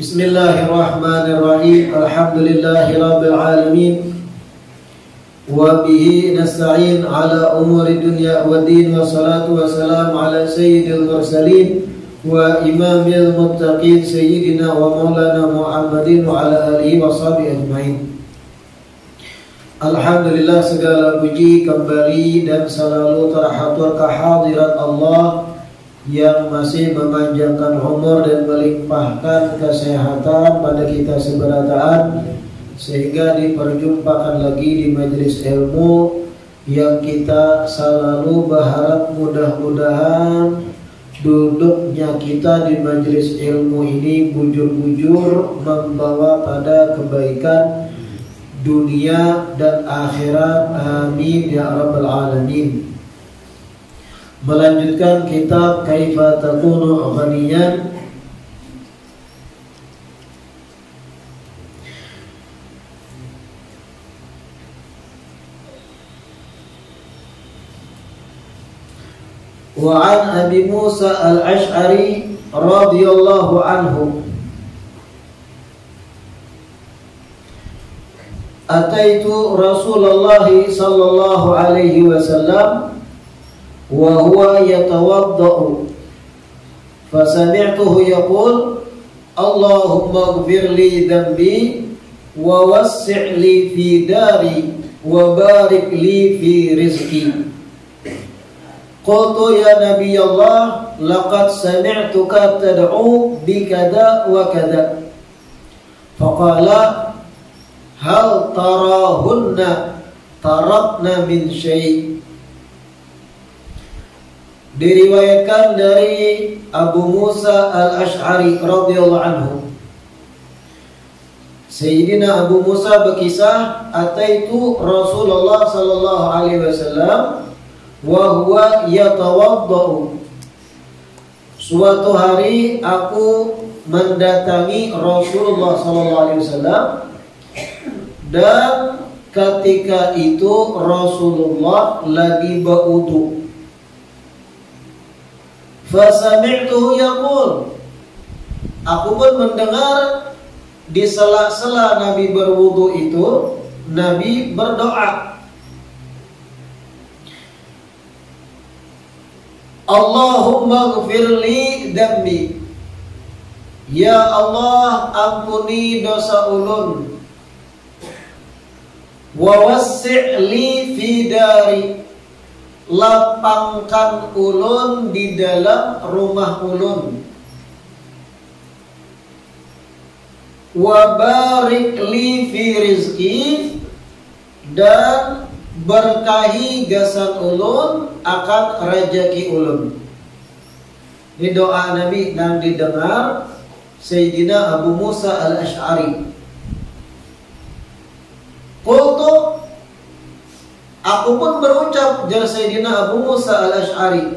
Bismillahirrahmanirrahim. Alhamdulillahirabbil alamin. Wa bihi nasta'in ala umuri dunya waddin, wassalatu wassalamu ala sayyidil mursalin wa imamil muttaqin sayyidina wa maulana Muhammadin wa ala alihi wa sahbihi ajma'in. Alhamdulillah, segala puji kembali dan selalu terhatur kehadirat Allah yang masih memanjangkan umur dan melimpahkan kesehatan pada kita seberataan, sehingga diperjumpakan lagi di majelis ilmu yang kita selalu berharap mudah-mudahan duduknya kita di majelis ilmu ini bujur-bujur membawa pada kebaikan dunia dan akhirat. Amin ya rabbal alamin. Melanjutkan kitab Kaifa Takunu Ghaniyan. Wa an Abi Musa al-Ash'ari radhiyallahu anhu, ataitu Rasulullah sallallahu alaihi wasallam wa huwa yatawaddau fasami'tuhu yaqul Allahumma ighfir li dhanbi wa wassi' li fi dari wa barik li fi rizqi. Qultu ya Nabi Allah, laqad sami'tuka tad'u bi kada wa kada. Faqala hal tarahunna tarakna min syai'. Diriwayatkan dari Abu Musa al-Ash'ari radhiyallahu anhu, Sayyidina Abu Musa berkisah, ataitu Rasulullah sallallahu alaihi wasallam wa huwa yatawaddau. Suatu hari aku mendatangi Rasulullah sallallahu alaihi wasallam, dan ketika itu Rasulullah lagi berwudu. Fasami'tuhu yaqul, aku pun mendengar di sela-sela Nabi berwudu itu Nabi berdoa, Allahumma ighfirli dhanbi, ya Allah ampuni dosa ulun, wa wassi' li fi dari, lapangkan ulun di dalam rumah ulun, wa barik li fi rizki, dan berkahi gasan ulun akan rezeki ulun. Ini doa Nabi yang didengar Sayyidina Abu Musa al-Ash'ari. Qultu, aku pun berucap, jar Sayyidina Abu Musa al-Ash'ari,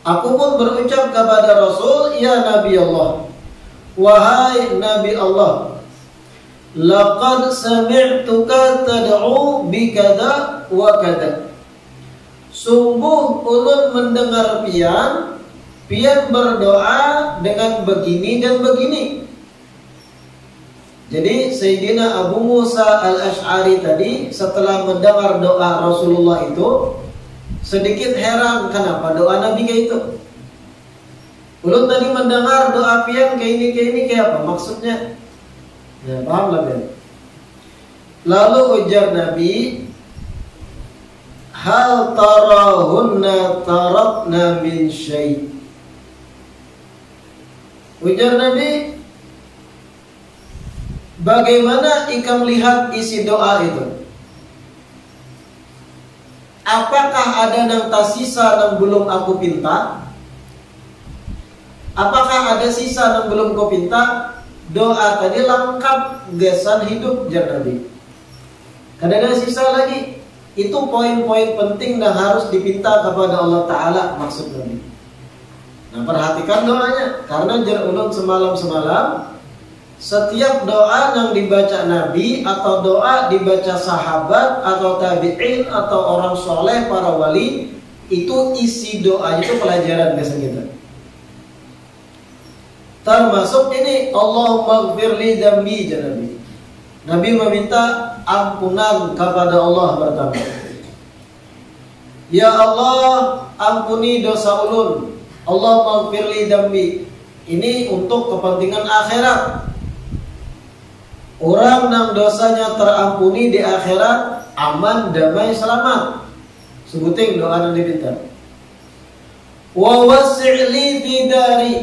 aku pun berucap kepada Rasul, ya Nabi Allah, wahai Nabi Allah, laqad sami'tuka tad'u bi kada wa kada. Sungguh ulun mendengar pian berdoa dengan begini dan begini. Jadi Sayyidina Abu Musa al-Ash'ari tadi setelah mendengar doa Rasulullah itu sedikit heran, kenapa doa Nabi kayak itu. Ulun tadi mendengar doa pian kayak ini kayak apa maksudnya? Ya, paham lah kan? Lalu ujar Nabi, hal tarahunna tarakna min syai'. Ujar Nabi, bagaimana ikam lihat isi doa itu? Apakah ada yang tersisa yang belum aku pinta? Apakah ada sisa yang belum kau pinta? Doa tadi lengkap gasan hidup, jar Nabi. Kadang ada sisa lagi. Itu poin-poin penting dan harus dipinta kepada Allah Ta'ala, maksud Nabi. Nah, perhatikan doanya, karena jar ulun semalam setiap doa yang dibaca Nabi atau doa dibaca sahabat atau tabi'in atau orang soleh, para wali, itu isi doanya itu pelajaran biasa kita. Termasuk ini, Allahumma gfirli dambi, Nabi. Nabi meminta ampunan kepada Allah pertama. Ya Allah, ampuni dosa ulun. Allahumma gfirli dambi. Ini untuk kepentingan akhirat. Orang yang dosanya terampuni di akhirat, aman, damai, selamat. Sebutin doa yang diminta. Wa wasi'li fi dari,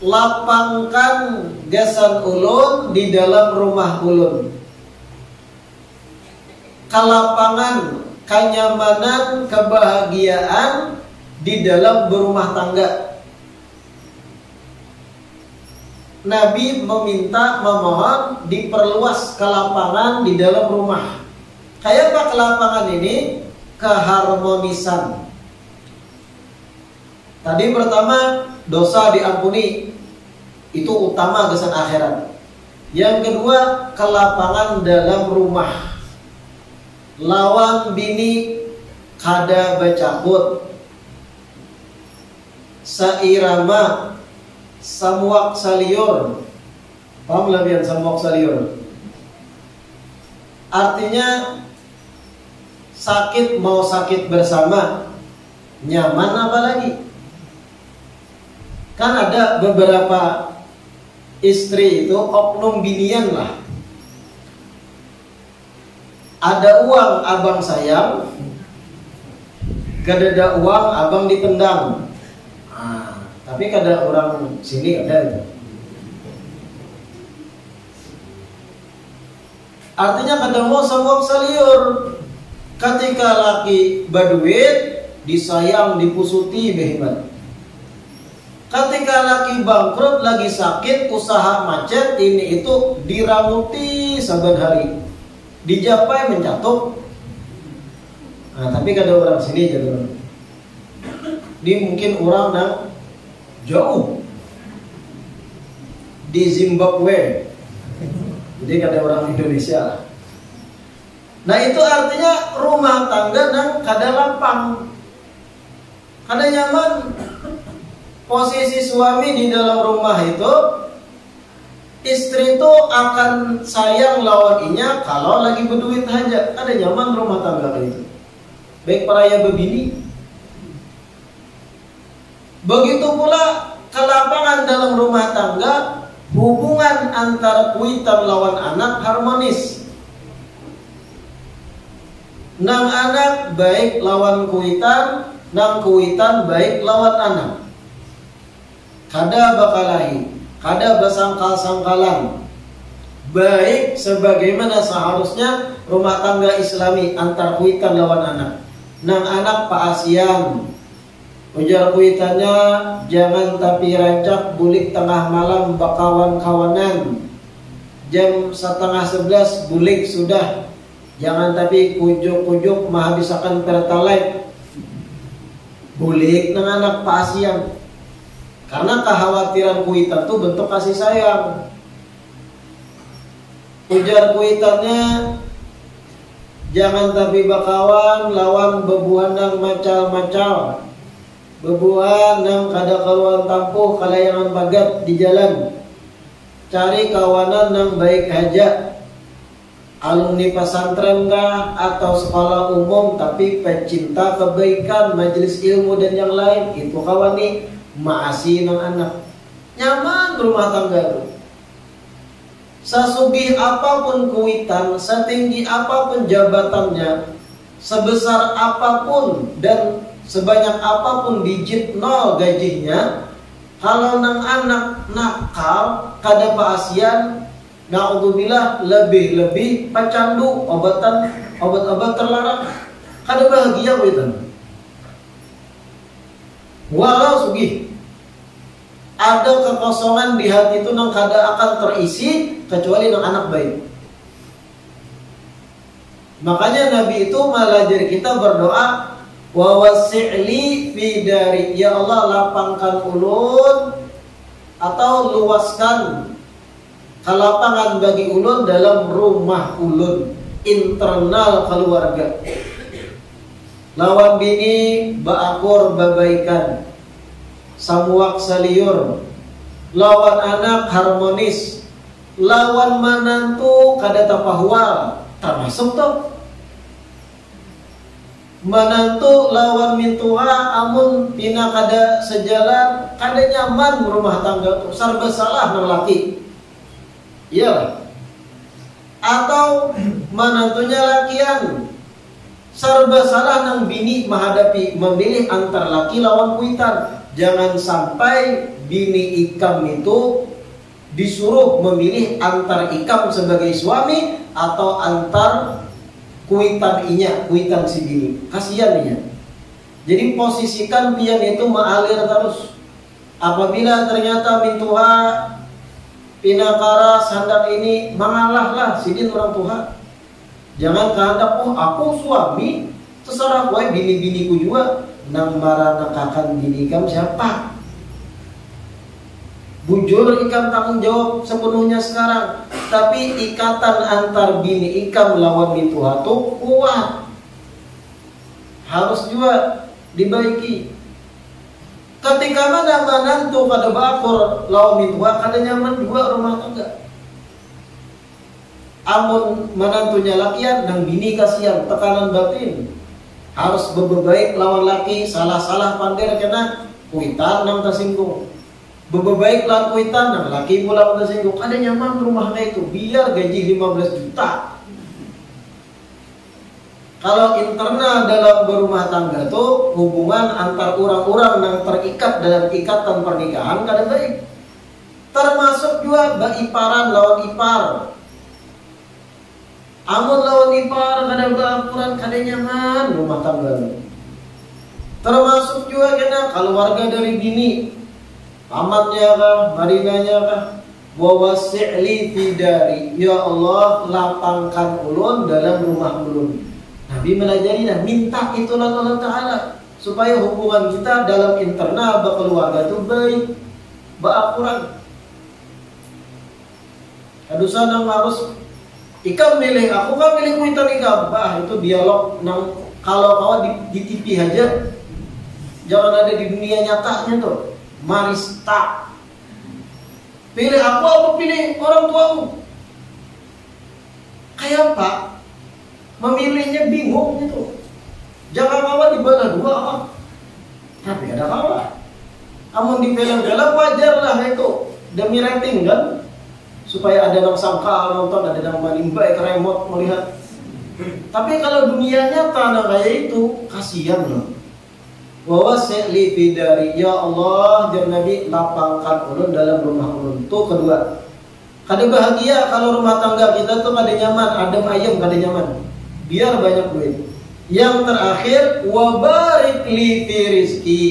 lapangkan gasan ulun di dalam rumah ulun. Kelapangan, kenyamanan, kebahagiaan di dalam berumah tangga. Nabi memohon diperluas kelapangan di dalam rumah. Kayak apa kelapangan ini? Keharmonisan. Tadi pertama, dosa diampuni, itu utama kesan akhirat. Yang kedua, kelapangan dalam rumah. Lawan bini kada bacakut, sairama, samuak saliur. Paham lebihan samuak saliur? Artinya sakit mau sakit bersama, nyaman apa lagi? Kan ada beberapa istri itu oknum binian lah. Ada uang abang sayang, gak ada uang abang ditendang. Tapi kada orang sini ada itu. Artinya kada mau sama saliur. Ketika laki berduit, disayang, dipusuti behebat. Ketika laki bangkrut, lagi sakit, usaha macet, ini itu diramuti saban hari, dijapai mencatuk. Tapi kada orang sini jadi. Ini mungkin orang yang jauh di Zimbabwe, jadi kada orang Indonesia. Nah itu artinya rumah tangga yang kada lapang, kada nyaman. Posisi suami di dalam rumah itu, istri itu akan sayang lawan inya kalau lagi berduit aja. Kada nyaman rumah tangga itu. Baik peraya bebini. Begitu pula kelapangan dalam rumah tangga, hubungan antara kuitan lawan anak harmonis. Nang anak baik lawan kuitan, nang kuitan baik lawan anak. Kada bakalahi, kada basangkal-sangkalan. Baik sebagaimana seharusnya rumah tangga Islami antar kuitan lawan anak. Nang anak paasian, ujar kuitannya, jangan tapi rancak bulik tengah malam bakawan-kawanan. Jam 10:30 bulik sudah. Jangan tapi kujuk-kujuk menghabiskan pertalite. Bulik nang anak paasian. Karena kekhawatiran kuitan itu bentuk kasih sayang. Ujar kuitannya, jangan tapi bakawan lawan bebuan nang macal-macal. Bebuan nang kada kaluan tampuh kalayangan bagat di jalan. Cari kawanan nang baik aja. Alumni pesantren kah atau sekolah umum tapi pecinta kebaikan, majelis ilmu dan yang lain. Itu kawan nih, maasi nang anak. Nyaman rumah tangga itu. Sesugih apapun kuitan, setinggi apapun jabatannya, sebesar apapun dan sebanyak apapun digit nol gajinya, kalau nang anak nakal kada paasian, naudzubillah, lebih-lebih pacandu obat-obat terlarang, kada bahagia kuitan. Walau sugih ada kekosongan di hati itu nang kada akan terisi kecuali nang anak baik. Makanya Nabi itu mengajar kita berdoa, wa wasi'li fi dari, ya Allah lapangkan ulun atau luaskan kelapangan bagi ulun dalam rumah ulun, internal keluarga. Lawan bini baakur babaikan, samuak saliur, lawan anak harmonis, lawan manantu kada tapahual, termasuk tuh manantu lawan mintuha amun pina kada sejalan, kada nyaman rumah tangga tuh, sarba salah nang laki. Iya. Atau manantunya lakian, sarba salah nang bini menghadapi memilih antar laki lawan kuitan. Jangan sampai bini ikam itu disuruh memilih antar ikam sebagai suami atau antar kuitan si bini. Kasihan inya. Jadi posisikan pian itu mengalir terus. Apabila ternyata mintuha pinakara sandang ini mengalahlah sidin orang Tuhan. Jangan kehendak aku suami terserah kowe bini-biniku juga nang maranakakan bini ikam siapa? Bujur ikam tanggung jawab sepenuhnya sekarang. Tapi ikatan antar bini ikam lawan mintuha itu kuat. Harus juga dibaiki. Ketika mana manantu kada bakur lawan mintuha kada nyaman juga rumah tangga. Amun manantunya lakian nang bini kasihan tekanan batin. Harus berbaik lawan laki, salah-salah pandir kena kuitan nang tersinggung. Berbaik lawan kuitan nang laki pula tersinggung. Kada nyaman rumahnya itu, biar gaji 15 juta. Kalau internal dalam berumah tangga tuh hubungan antar orang-orang yang terikat dalam ikatan pernikahan kada baik. Termasuk juga baiparan lawan ipar. Amun lawan ipar kada baapuran kada nyaman rumah tangga. Termasuk juga kena keluarga dari bini, pamannya kah, marinanya kah, wa wasi'li fi dari, ya Allah lapangkan ulun dalam rumah ulun. Nabi melajarinya, minta itulah Allah Ta'ala supaya hubungan kita dalam internal berkeluarga itu baik, baapuran. Adusan yang harus ikam milih, aku kan milih kuitan ikam. Bah, itu dialog nang kalau kawan di TV aja, jangan ada di dunia nyatanya tuh. Marista. Pilih aku pilih orang tuamu. Kayak Pak, memilihnya bingung gitu. Jangan kawan dibalah dua apa. Tapi ada kawan. Amun dipelang-pelang wajar lah itu demi rating kan. Supaya ada yang sangka nonton, ada yang menimbai ke remote melihat. Tapi kalau dunia nyata nah kayak itu, kasihan loh. Wa wasi'li fi dari, ya Allah jar Nabi lapangkan ulun dalam rumah ulun. Itu kedua. Kada bahagia kalau rumah tangga kita tuh kada nyaman, adem ayem kada nyaman. Biar banyak duit. Yang terakhir, wa barik li fi rizki,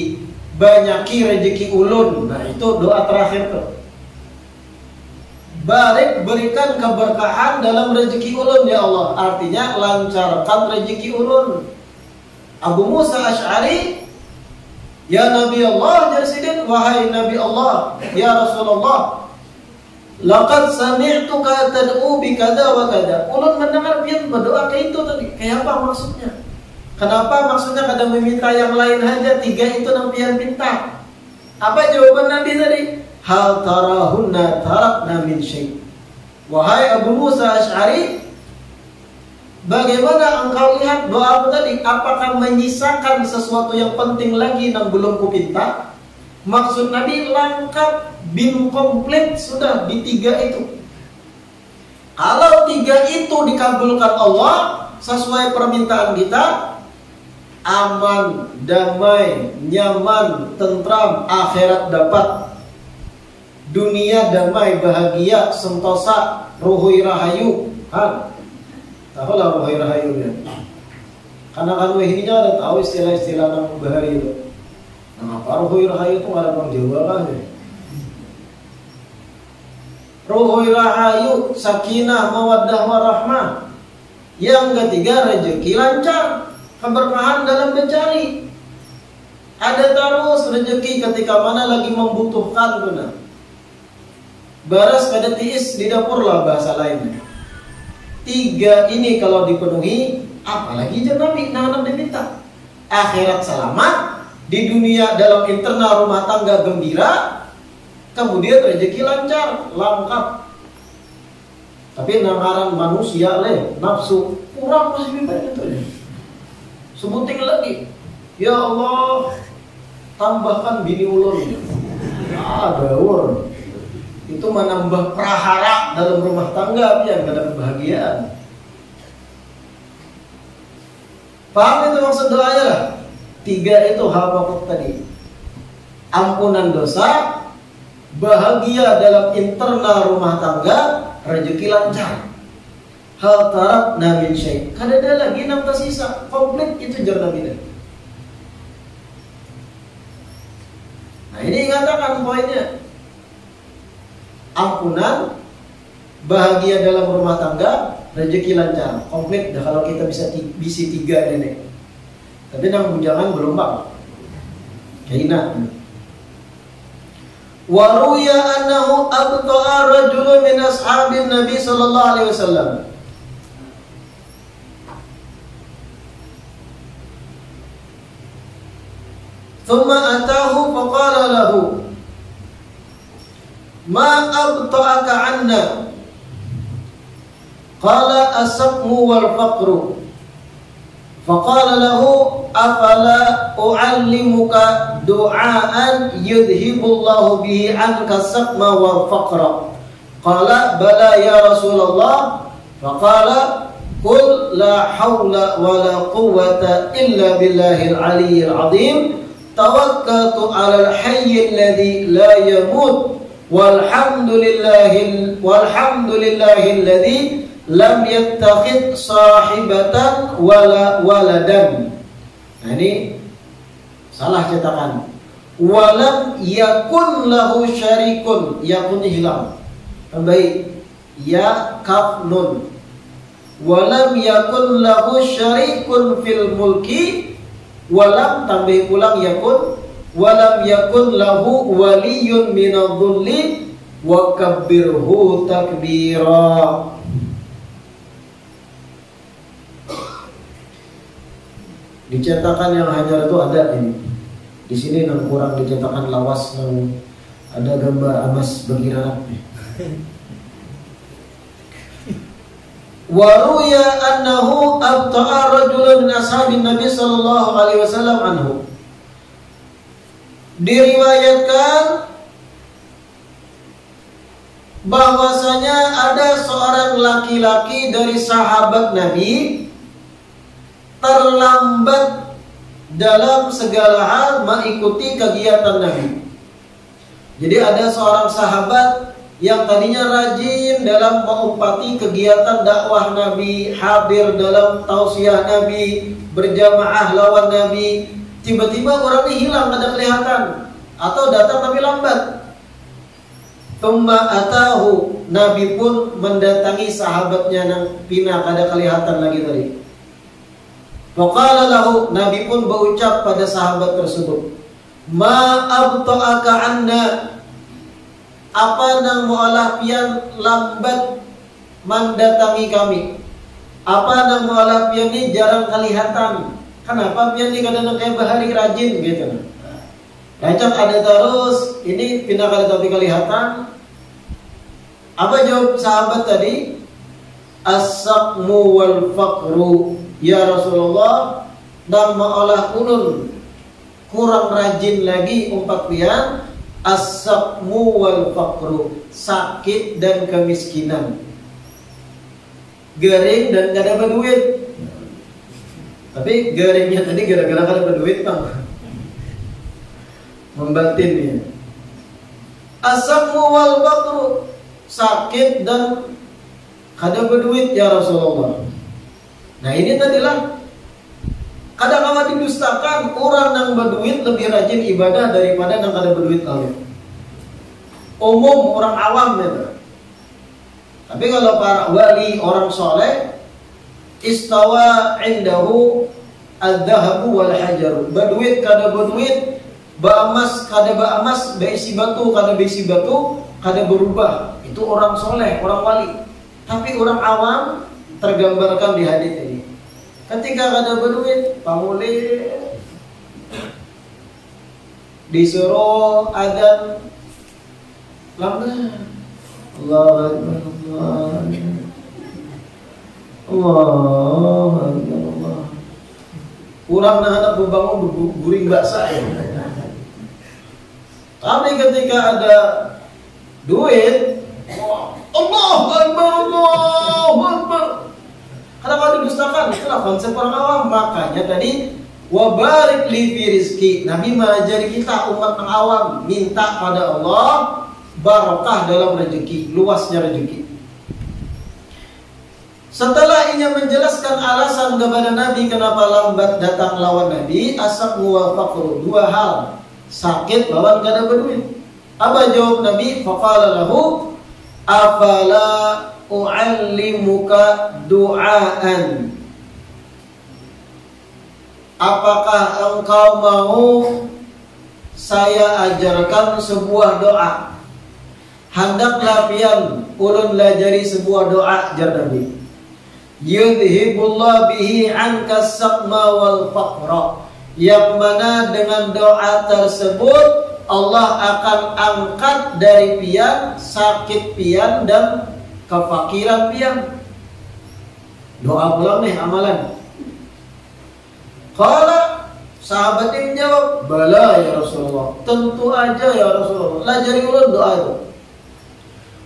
banyaki rezeki ulun. Nah itu doa terakhir tuh. Barik, berikan keberkahan dalam rezeki ulun ya Allah. Artinya lancarkan rezeki ulun. Abu Musa Asy'ari, ya Nabi Allah jarsidin, wahai Nabi Allah, ya Rasulullah, laqad sami'tuka tad'u bi kada wa kada. Ulun mendengar pian berdoa kayak itu tadi. Kayak apa maksudnya? Kenapa maksudnya kada meminta yang lain aja? 3 itu nang pian minta. Apa jawaban Nabi tadi? Hal tarahunna tarakna min syai'. Wahai Abu Musa Asy'ari, bagaimana engkau lihat doamu tadi? Apakah menyisakan sesuatu yang penting lagi yang belum kupinta? Maksud Nabi lengkap, bin komplit sudah di 3 itu. Kalau 3 itu dikabulkan Allah sesuai permintaan kita, aman, damai, nyaman, tentram, akhirat dapat. Dunia damai, bahagia, sentosa, ruhui rahayu. Kan? Tahu lah ruhui rahayu ya. Karena kan wehininya ada tahu istilah-istilah nang bahari itu. Nah, apa ruhui rahayu itu ada orang Jawa kan ya. Ruhui rahayu, sakinah, mawaddah, warahmah. Yang ketiga, rezeki lancar, keberkahan dalam mencari. Ada terus rezeki ketika mana lagi membutuhkan benar. Baras kada tiis di dapur lah bahasa lainnya. 3 ini kalau dipenuhi, apalagi jar Nabi nanam diminta. Akhirat selamat, di dunia dalam internal rumah tangga gembira, kemudian rezeki lancar, lengkap. Tapi nangaran manusia nafsu kurang masih banyak itu. Sebutin lagi, ya Allah, tambahkan bini ulun. Dawur. Itu menambah prahara dalam rumah tangga, yang ada kebahagiaan. Paham itu maksud doanya lah? 3 itu hal pokok tadi. Ampunan dosa, bahagia dalam internal rumah tangga, rezeki lancar. Hal taraf namin syai. Kadada lagi 6 tersisa, komplit itu jarna bida. Nah ini katakan poinnya. Ampunan, bahagia dalam rumah tangga, rezeki lancar, komplit. Dah kalau kita bisa 3 ini. Tapi nang bujangan belum bang. Kaina. Waruya annahu abta'a rajulun min ashabin Nabi sallallahu alaihi wasallam. Thumma atahu faqala lahu ma abta'aka 'anna. Qala as-saqmu wal faqru. Faqala lahu afala u'allimuka du'aan yudhibullahu bihi 'anka as-saqma wal faqra. Qala bala ya Rasulullah. Faqala qul la hawla wa la quwwata illa billahil 'aliyyil 'azim. Tawakkaltu 'alal hayyil ladzi la yamut. Walhamdulillahil ladzi lam yattakhid sahibatan wala waladan. Nah ini salah cetakan. Walam yakun lahu syarikun. Yakunnya hilang. Tambahin ya kaf nun. Walam yakun lahu syarikun fil mulki. Walam tambah ulang yakun. Walam yakun lahu waliyun minadh-dhulli wa kabbirhu takbira. Dicetakan yang hajar itu ada ini. Di sini nang kurang dicetakan lawas nang ada gambar emas berkiraan. Waruya annahu abta'a rajulun min ashabin Nabi sallallahu alaihi wasallam anhu. Diriwayatkan bahwasanya ada seorang laki-laki dari sahabat Nabi terlambat dalam segala hal mengikuti kegiatan Nabi. Jadi ada seorang sahabat yang tadinya rajin dalam mengumpati kegiatan dakwah Nabi, hadir dalam tausiah Nabi, berjamaah lawan Nabi. Tiba-tiba orang ini hilang, ada kelihatan, atau datang tapi lambat. Thumma atahu, Nabi pun mendatangi sahabatnya yang pindah, ada kelihatan lagi tadi. Faqala lahu, Nabi pun berucap pada sahabat tersebut, ma abta'aka anna, apa nang mu'alah pian lambat mendatangi kami, apa nang mu'alah pian ini jarang kelihatan. Kenapa pian ini kadang kayak bahari rajin gitu. Rajin ada terus, ini pindah kali tapi kelihatan. Apa jawab sahabat tadi? As-saqmu wal faqru. Ya Rasulullah, dan ma'alah ulun kurang rajin lagi umpat pian. As-saqmu wal faqru, sakit dan kemiskinan, garing dan gak ada duit. Tapi garingnya tadi gara-gara gak ada duit bang, membatinnya. As-saqmu wal faqru, sakit dan kada berduit ya Rasulullah. Nah ini tadilah kadang-kadang didustakan, orang yang berduit lebih rajin ibadah daripada yang kada berduit lalu. Umum orang awam gitu. Tapi kalau para wali, orang soleh, istawa indahu ad-dhahabu wal hajaru. Berduit kada berduit, ba'amas kada ba'amas, beisi batu kada beisi batu, kada berubah. Itu orang soleh, orang wali. Tapi orang awam tergambarkan di hadis ini. Ketika kada berduit, pamuli disuruh adzan Langgan. Allah Akbar, Allah Akbar. Allah Akbar, Allah. Kurang anak berbangun guring baksa ya. Tapi ketika ada duit, Allah Akbar, Allah Akbar. Karena kalau didustakan, itulah konsep orang awam. Makanya tadi wabarik li fi rizki. Nabi mengajari kita umat yang awam minta pada Allah barakah dalam rezeki, luasnya rezeki. Setelah ia menjelaskan alasan kepada Nabi kenapa lambat datang lawan Nabi, asab wa faqru, dua hal, sakit lawan kada berduit. Apa jawab Nabi? Faqala lahu afala u'allimuka du'aan. Apakah engkau mau saya ajarkan sebuah doa? Hendaklah pian ulun lajari sebuah doa, jar Nabi. Yudhibullah bihi anka saqma wal faqra, yang mana dengan doa tersebut Allah akan angkat dari pian sakit pian dan kefakiran pian. Doa pulang nih amalan. Qala, sahabat ini menjawab, bala ya Rasulullah, tentu aja ya Rasulullah, lajari ulun doa itu.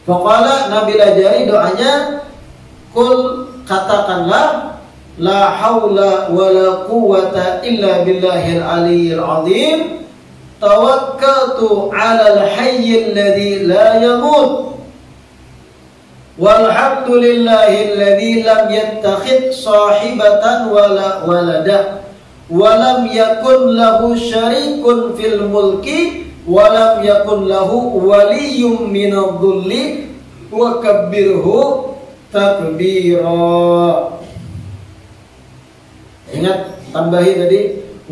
Faqala, Nabi lajari doanya, kul, katakanlah, la haula wa la quwwata illa billahil aliyyil azim, tawakkaltu 'alal hayyil ladzi la yamut, walhamdulillahi alladzi lam yattakhidh sahibatan wala walada, wa lam yakun lahu syarikun fil mulki, wa lam yakun lahu waliyyun minadh-dhulli, wa kabbirhu takbira. Ingat, tambahi tadi,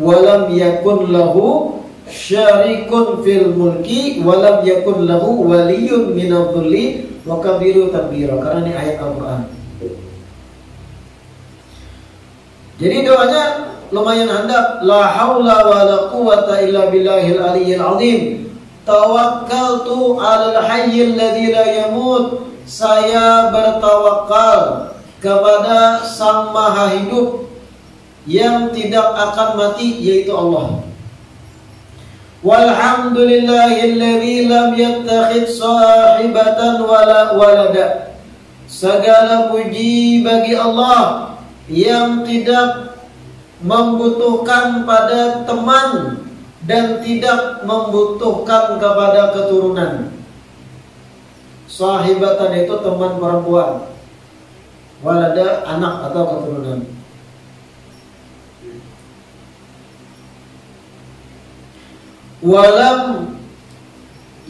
walam yakun lahu syarikun fil mulki walam yakun lahu waliyun minadh-dhulli wa kabiru takbira. Karena ini ayat Al-Quran. Jadi doanya lumayan handap. La haula wa la quwwata illa billahil aliyyil azim. Tawakkaltu 'alal hayyil ladzi la yamut. Saya bertawakal kepada Sang Maha Hidup yang tidak akan mati, yaitu Allah. Walhamdulillahilladzi lam yattakhidh sahibatan wala walada. Segala puji bagi Allah yang tidak membutuhkan pada teman dan tidak membutuhkan kepada keturunan. Sahibatan itu teman perempuan, walada anak atau keturunan. Walam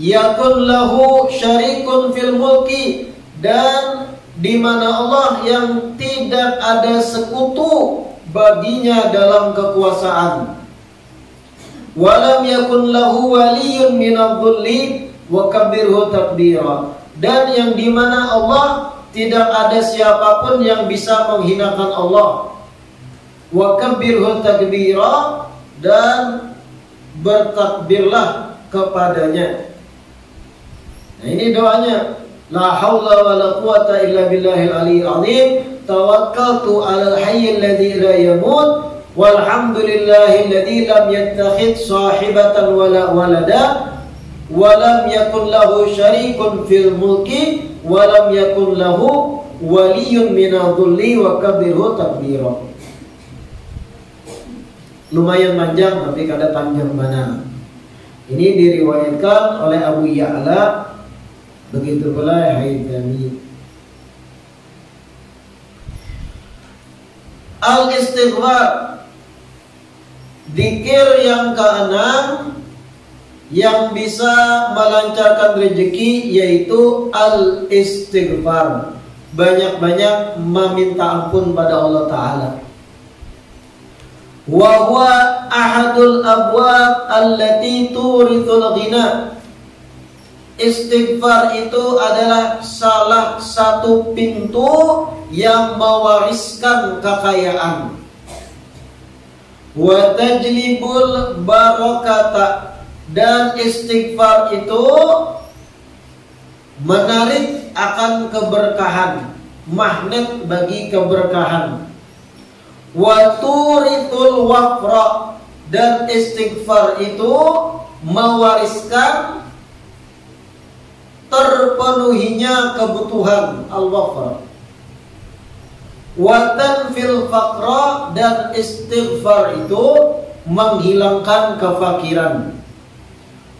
yakun lahu syarikun fil mulki, dan di mana Allah yang tidak ada sekutu baginya dalam kekuasaan. Walam yakun lahu waliyun minadh-dhulli wa kabbirhu takbira, dan yang di mana Allah tidak ada siapapun yang bisa menghinakan Allah. Wa kabbirhu takbira, dan bertakbirlah kepadanya. Nah, ini doanya. La haula wa la quwwata illa billahil aliyyil azim. Tawakkaltu 'alal hayyil ladzi la yamut. Walhamdulillahilladzi lam yattakhidh sahibatan wala walada. Wa lam yakun lahu syarikun fil mulki wa lam yakun lahu waliyyun minadh-dhulli wa kabbirhu takbira. Lumayan panjang, tapi kada panjang mana. Ini diriwayatkan oleh Abu Ya'la, begitu pula Haythami. Al-istighfar, zikir yang keenam yang bisa melancarkan rezeki, yaitu al-istighfar. Banyak-banyak meminta ampun pada Allah Ta'ala. Wa huwa ahadul abwab allati turithul ghina. Istighfar itu adalah salah satu pintu yang mewariskan kekayaan. Wa tajlibul barakata, dan istighfar itu menarik akan keberkahan, magnet bagi keberkahan. Wa turithul waqra, dan istighfar itu mewariskan terpenuhinya kebutuhan, al-waqra. Wa tanfil faqra, dan istighfar itu menghilangkan kefakiran.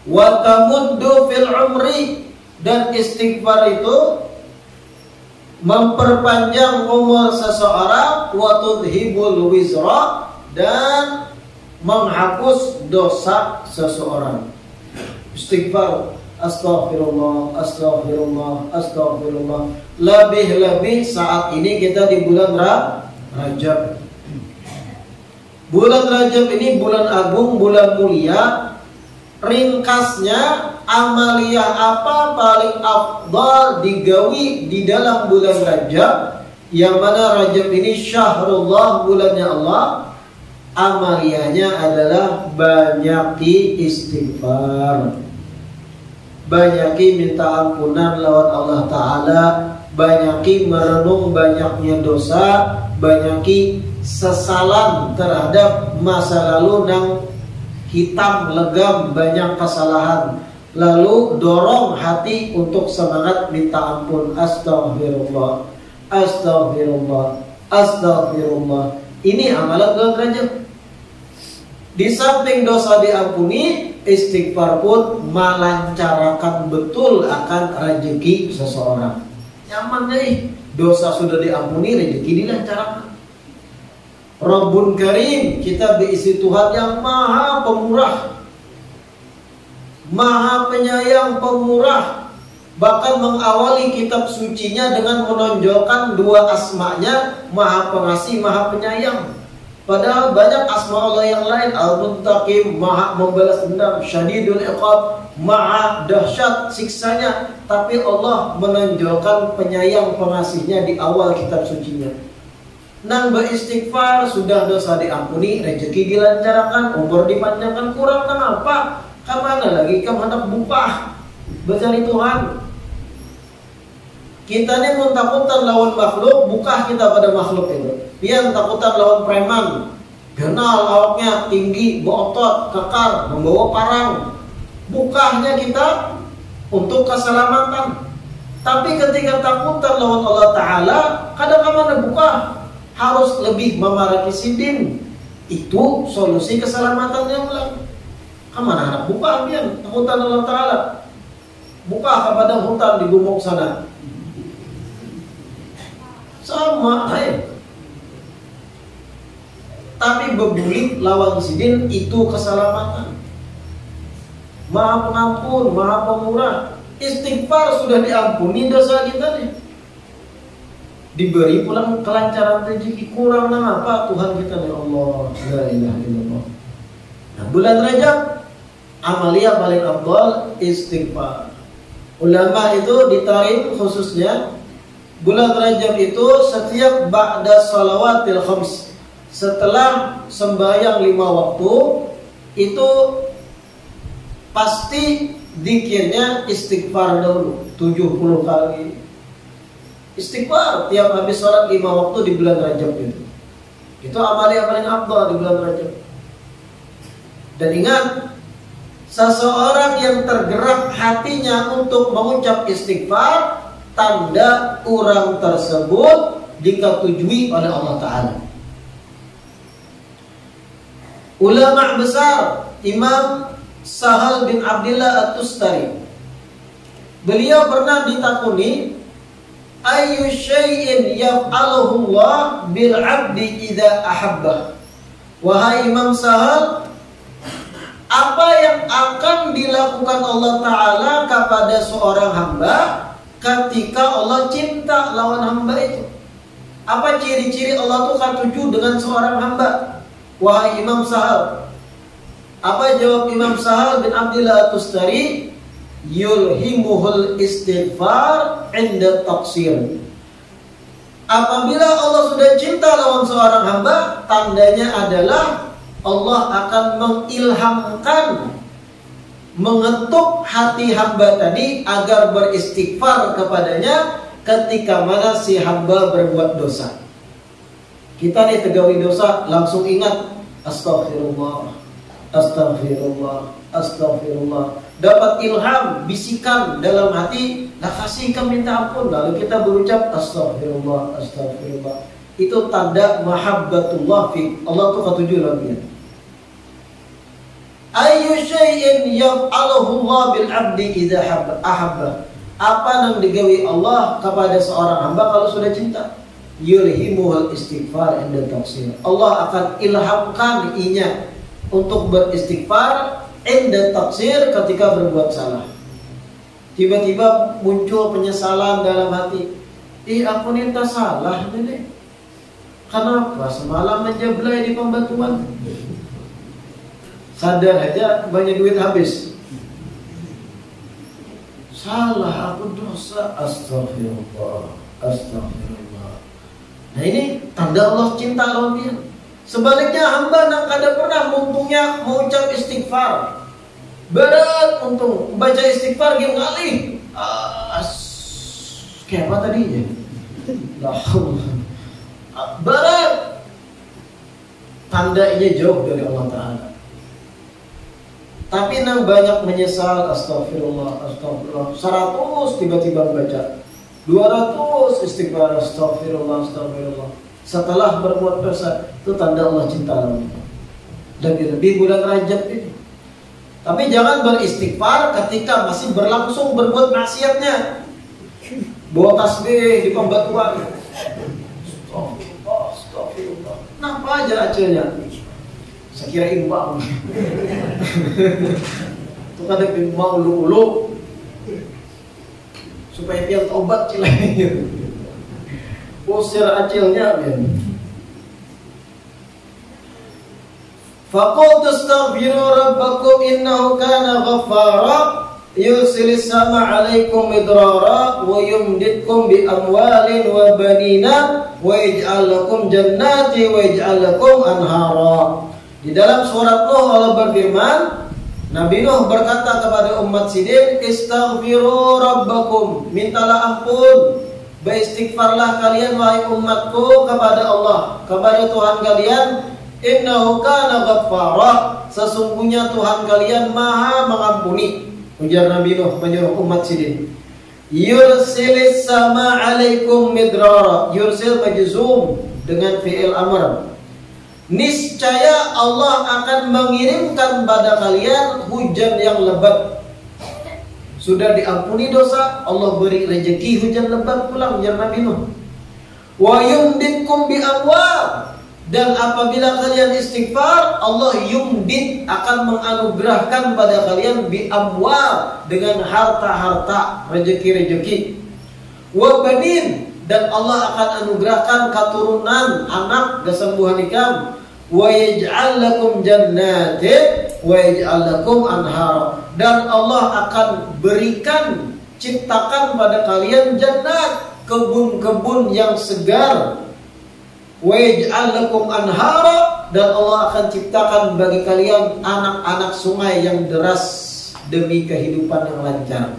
Wa tamuddu fil umri, dan istighfar itu memperpanjang umur seseorang. Wa tudhibul wizra, dan menghapus dosa seseorang. Istighfar, astaghfirullah, astaghfirullah, astaghfirullah. Lebih-lebih saat ini kita di bulan Rajab. Bulan Rajab ini bulan agung, bulan mulia. Ringkasnya, amalia apa paling afdal digawi di dalam bulan Rajab, yang mana Rajab ini syahrullah, bulannya Allah. Amalianya adalah banyaki istighfar, banyaki minta ampunan lawan Allah Ta'ala, banyaki merenung banyaknya dosa, banyaki sesalan terhadap masa lalu nang hitam legam banyak kesalahan, lalu dorong hati untuk semangat minta ampun. Astaghfirullah, astaghfirullah, astaghfirullah. Ini amalan bulan Rajab. Di samping dosa diampuni, istighfar pun melancarkan betul akan rezeki seseorang. Nyaman deh, dosa sudah diampuni, rezeki dilancarkan. Rabbun Karim, kita diisi Tuhan yang maha pemurah, maha penyayang, pemurah. Bahkan mengawali kitab sucinya dengan menonjolkan dua asmanya, maha pengasih, maha penyayang. Padahal banyak asma Allah yang lain, Al-Muntaqim, maha membalas dendam, Syadidul Iqab, maha dahsyat siksanya. Tapi Allah menonjolkan penyayang pengasihnya di awal kitab sucinya. Nang beristighfar, sudah dosa diampuni, rezeki dilancarkan, umur dipanjangkan. Kurang nang apa? Kemana lagi kamu hendak bupah mencari Tuhan? Kita ini mau takutan lawan makhluk, bukah kita pada makhluk itu. Dia takutan lawan preman, genal awaknya, tinggi, berotot, kekar, membawa parang. Bukahnya kita untuk keselamatan. Tapi ketika takutan lawan Allah Ta'ala, kadang mana bukah? Harus lebih memaraki sidin. Itu solusi keselamatannya ulang. Kemana anak bukah dia? Takutan Allah Ta'ala. Bukah kepada hutan di gumuk sana. Sama, tapi bebulik lawan sidin itu keselamatan. Maha pengampun, maha pemurah. Istighfar sudah diampuni dosa kita nih. Diberi pulang kelancaran rezeki. Kurang apa Tuhan kita nih, Allah. La ilaha illallah. Nah, bulan Rajab amalia paling afdal istighfar. Ulama itu ditarik khususnya bulan Rajab itu setiap ba'da salawatil khams, setelah sembahyang 5 waktu, itu pasti zikirnya istighfar dulu 70 kali. Istighfar tiap habis sholat 5 waktu di bulan Rajab itu. Itu amalia paling afdal di bulan Rajab. Dan ingat, seseorang yang tergerak hatinya untuk mengucap istighfar, tanda orang tersebut diketujui oleh Allah Ta'ala. Ulama besar Imam Sahal bin Abdillah At-Tustari, beliau pernah ditakuni, ayyu syai'in yaf'aluhu Allah bil 'abdi idza ahabba. Wahai Imam Sahal, apa yang akan dilakukan Allah Ta'ala kepada seorang hamba ketika Allah cinta lawan hamba itu? Apa ciri-ciri Allah itu katuju dengan seorang hamba? Wahai Imam Sahal, apa jawab Imam Sahal bin Abdillah At-Tustari? Yulhimuhul istighfar inda taqsir. Apabila Allah sudah cinta lawan seorang hamba, tandanya adalah Allah akan mengilhamkan mengetuk hati hamba tadi agar beristighfar kepadanya ketika mana si hamba berbuat dosa. Kita nih tegawi dosa langsung ingat astagfirullah, astagfirullah, astagfirullah. Dapat ilham, bisikan dalam hati, nah kasihkan minta ampun. Lalu kita berucap astagfirullah, astagfirullah. Itu tanda mahabbatullah fi. Allah tuh ketujuh lagi. Ayyu syai'in yaf'aluhu Allah bil 'abdi idza ahabba. Apa yang digawi Allah kepada seorang hamba kalau sudah cinta? Yulhimuhul istighfar inda taqsir. Allah akan ilhamkan inya untuk beristighfar inda taqsir ketika berbuat salah. Tiba-tiba muncul penyesalan dalam hati. Aku ini tak salah nih. Kenapa semalam menjeblay di pembatuan? Sadar aja banyak duit habis. Salah, aku dosa. Astagfirullah, astagfirullah. Nah ini tanda Allah cinta lawan dia. Sebaliknya hamba nak kada pernah mumpungnya mengucap istighfar. Berat untung baca istighfar game ngalih. Kayak apa tadinya? Berat. Tanda ini jauh dari Allah Ta'ala. Tapi nang banyak menyesal, astagfirullah, astagfirullah. 100 tiba-tiba baca. 200 istighfar, astagfirullah, astagfirullah. Setelah berbuat dosa, itu tanda Allah cinta. Lebih-lebih bulan Rajab ini. Tapi jangan beristighfar ketika masih berlangsung berbuat maksiatnya. Bawa tasbih di pembatuan. Astagfirullah, astagfirullah. Kenapa aja acilnya? Saya kira imbang. Itu kan ada mau ulu-ulu supaya dia tobat cilanya. Usir acilnya ya. Faqul tastaghfiru rabbakum innahu kana ghaffara yursilis sama 'alaikum midrara wa yumditkum bi amwalin wa banina wa yaj'al lakum jannati wa yaj'al lakum anhara. Di dalam surat Nuh Allah berfirman, Nabi Nuh berkata kepada umat sidin, istaghfiru rabbakum, mintalah ampun, beristighfarlah kalian wahai umatku kepada Allah, kepada Tuhan kalian. Innahu kana ghaffara, sesungguhnya Tuhan kalian maha mengampuni. Ujar Nabi Nuh menyuruh umat sidin. Yursilis sama 'alaikum midrara, yursil majzum dengan fi'il amr. Niscaya Allah akan mengirimkan pada kalian hujan yang lebat. Sudah diampuni dosa, Allah beri rezeki hujan lebat pulang, ujar Nabi Nuh. Wa yumditkum bi amwal, dan apabila kalian istighfar, Allah yumdit akan menganugerahkan pada kalian bi amwal dengan harta-harta, rezeki-rezeki. Wa banin, dan Allah akan anugerahkan keturunan anak kesembuhan ikam. Wa yaj'al lakum jannatin wa yaj'al lakum anhara, dan Allah akan berikan, ciptakan pada kalian jannat, kebun-kebun yang segar. Wa yaj'al lakum anhara, dan Allah akan ciptakan bagi kalian anak-anak sungai yang deras demi kehidupan yang lancar.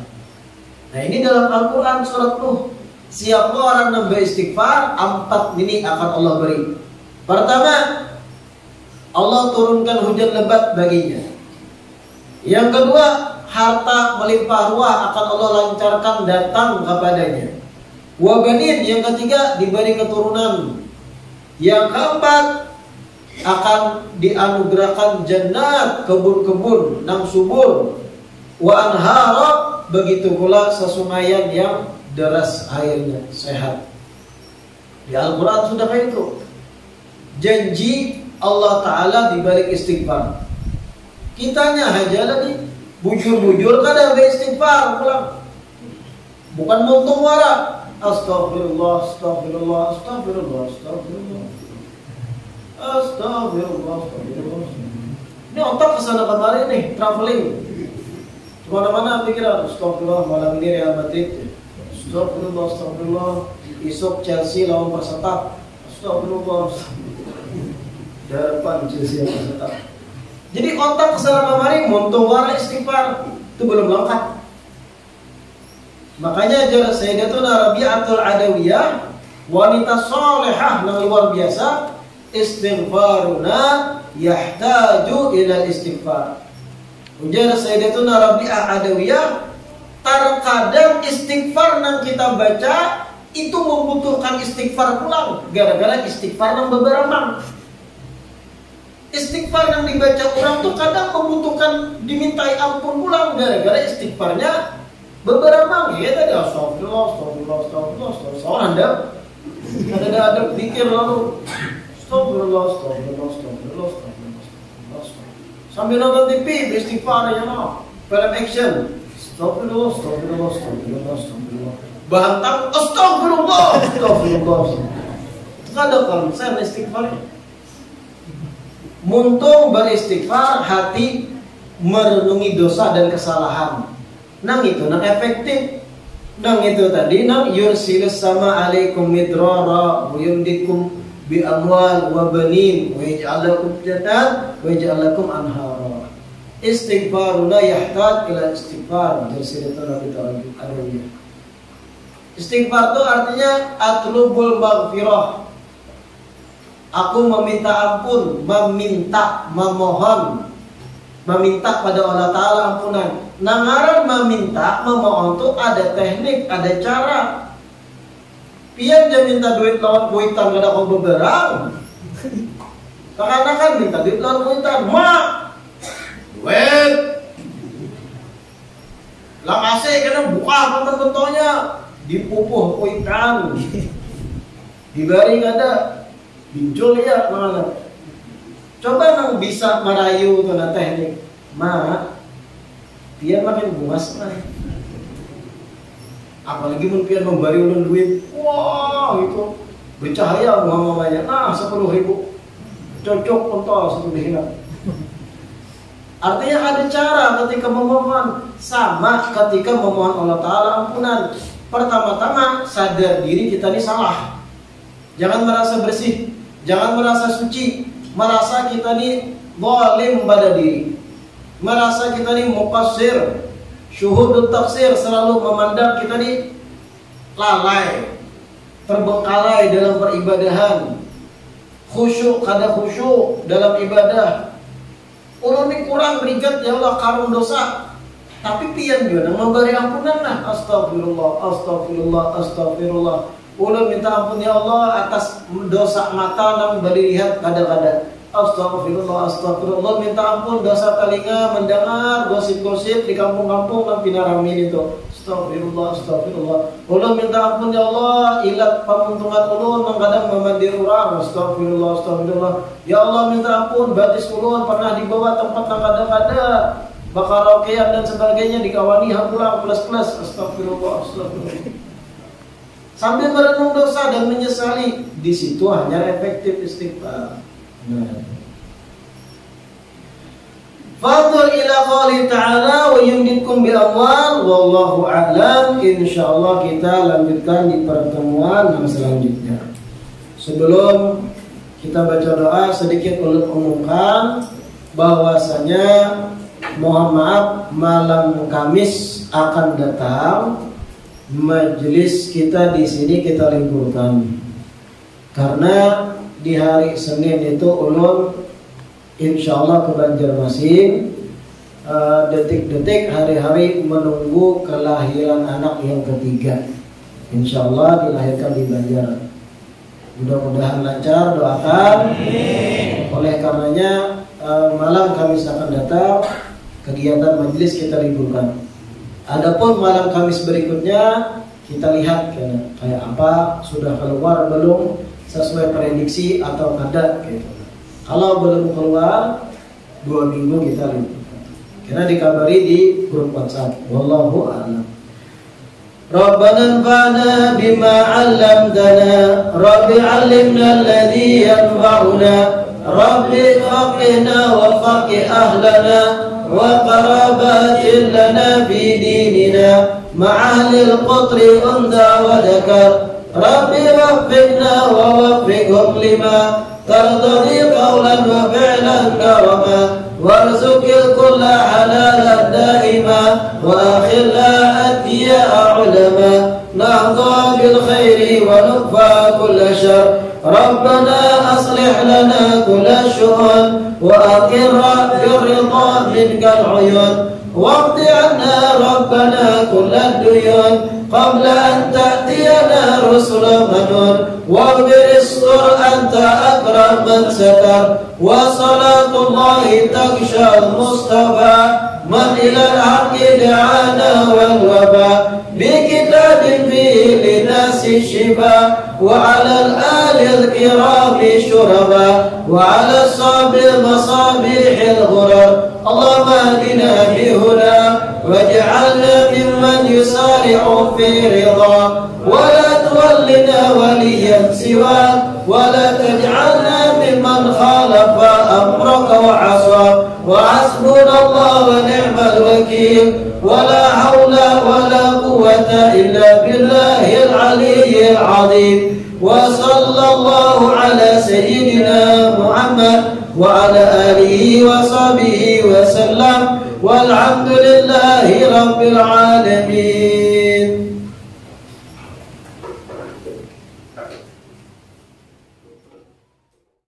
Nah ini dalam Al-Quran surat Nuh. Siapa orang yang beristighfar, 4 ini akan Allah beri. Pertama, Allah turunkan hujan lebat baginya. Yang kedua, harta melimpah ruah akan Allah lancarkan datang kepadanya. Wa banin, yang ketiga, diberi keturunan. Yang keempat, akan dianugerahkan jannat, kebun-kebun, nang subur. Wa anhara, begitu pula sesungaian yang deras airnya, sehat. Di Al-Quran sudah kayak itu. Janji Allah Ta'ala dibalik istighfar. Kitanya aja lagi bujur-bujur kada beristighfar pulang. Bukan muntung wara. Astagfirullah, astagfirullah, astagfirullah, astagfirullah, astagfirullah, astagfirullah. Ini otak kesana kemari nih, traveling. Kemana-mana pikiran. Astagfirullah, malam ini Real Madrid. Astagfirullah, astagfirullah. Esok Chelsea lawan Persita. Astagfirullah, astagfirullah. Depan Chelsea yang Persita. Jadi otak kesana kemari muntung wara istighfar itu belum lengkap. Makanya jar Sayyidatuna Rabi'atul Adawiyah, wanita solehah yang luar biasa, istighfaruna yahtaju ila istighfar. Ujar Sayyidatuna Rabi'ah Adawiyah, terkadang istighfar yang kita baca itu membutuhkan istighfar pulang, gara-gara istighfar yang beberamang. Istighfar yang dibaca orang tuh kadang membutuhkan dimintai ampun pulang, gara-gara istighfarnya beberamang. Ya tadi astagfirullah, astagfirullah, astagfirullah, astagfirullah. Ada pikir lalu astagfirullah, astagfirullah, astagfirullah, astagfirullah. Sambil nonton TV, istighfar ya no. Film action, astagfirullah, astagfirullah, astagfirullah, astagfirullah. Bantang, astagfirullah, astagfirullah. Ada konsen istighfarnya. Muntung beristighfar, hati merenungi dosa dan kesalahan. Nang itu, nang efektif. Nang itu tadi, nang yursilus sama alaikum midrara wa yumdikum bi amwal wa banin wa yaj'alakum jannat wa yaj'alakum anhara. Istighfaruna yahtaj ila istighfar. Jarsidatuna Adawiyah. Istighfar itu artinya atlubul maghfirah. Aku meminta ampun, memohon, meminta pada Allah Ta'ala ampunan. Nangaran meminta, memohon itu ada teknik, ada cara. Pian dia minta duit lawan kuitan, gak ada kau beberang. Karena kan minta duit lawan kuitan, mak, duit. Lah kasih, kena buka konten-kontonya, dipupuh kuitan. Dibari gak ada. Bincul ya mana? Coba nang bisa merayu tuh teknik, mak, dia makin buas lah. Apalagi mun pian membari ulun duit, wah itu bercahaya mamanya. Nah 10.000 cocok untuk 10.000. Artinya ada cara ketika memohon, sama ketika memohon Allah Ta'ala ampunan. Pertama-tama sadar diri kita ini salah. Jangan merasa bersih. Jangan merasa suci, merasa kita ini zalim pada diri, merasa kita ini muqassir, syuhudut taksir, selalu memandang kita ini lalai, terbengkalai dalam peribadahan, khusyuk kada khusyuk dalam ibadah. Ulun ini kurang berikat ya Allah karung dosa, tapi pian juga memberi ampunan lah. Astagfirullah, astagfirullah, astagfirullah. Ulun minta ampun ya Allah atas dosa mata nang bari lihat kadang-kadang. Astagfirullah, astagfirullah. Minta ampun dosa telinga mendengar gosip-gosip di kampung-kampung nang pinaramin itu. Astagfirullah, astagfirullah. Ulun minta ampun ya Allah ilat pamuntungan ulun nang kadang memandir orang. Astagfirullah, astagfirullah. Ya Allah minta ampun batis ulun pernah dibawa tempat nang kadang-kadang bakaraokean dan sebagainya dikawani pulang plus-plus. Astagfirullah, astagfirullah. Sambil merenung dosa dan menyesali, di situ hanya efektif istighfar. Fadhur ila qouli ta'ala wa yumditkum bi amwal wallahu a'lam. Insyaallah kita lanjutkan di pertemuan yang selanjutnya. Sebelum kita baca doa, sedikit ulun umumkan bahwasanya mohon maaf malam Kamis akan datang. Majelis kita di sini kita liburkan karena di hari Senin itu ulun insyaallah ke Banjarmasin, detik-detik hari-hari menunggu kelahiran anak yang ketiga. Insyaallah dilahirkan di Banjar. Mudah-mudahan lancar, doakan. Oleh karenanya malam Kamis akan datang, kegiatan majelis kita liburkan. Adapun malam Kamis berikutnya kita lihat kayak apa, sudah keluar belum sesuai prediksi atau kada gitu. Kalau belum keluar 2 minggu kita liburkan. Karena dikabari di grup WhatsApp. Wallahu a'lam. Rabbana anfa'na bima 'allamtana, Rabbi 'allimna alladhi yanfa'una, Rabbi faqihna wa faqih ahlana وقرابات لنا في ديننا مع أهل القطر أنثى وذكر ربي وفقنا ووفقهم لما ترضي قولا وفعلا كرما وارزق الكل حلالا دائما وأخلا أتقياء علما نهضى بالخير ونكفى كل شر ربنا أصلح لنا كل الشؤون وأقر بالرضا منك العيون واقض عنا ربنا كل الديون قبل أن تأتينا رسل منون واغفر استر أنت أكرم من ستر وصلاة الله تغشى المصطفى من إلى الحق دعانا والوفاء بكتاب فيه للناس الشفاء وعلى الآل الكرام شربا وعلى الصحب مصابيح الغرر اللهم اهدنا بهدى واجعلنا ممن يسارع في رضا ولا تولنا وليا سواك ولا تجعلنا ممن خالف أمرك وعصى وحسبنا الله ونعم الوكيل ولا حول ولا قوة إلا بالله العلي العظيم وصلى الله على سيدنا محمد وعلى آله وصحبه وسلم والحمد لله رب العالمين.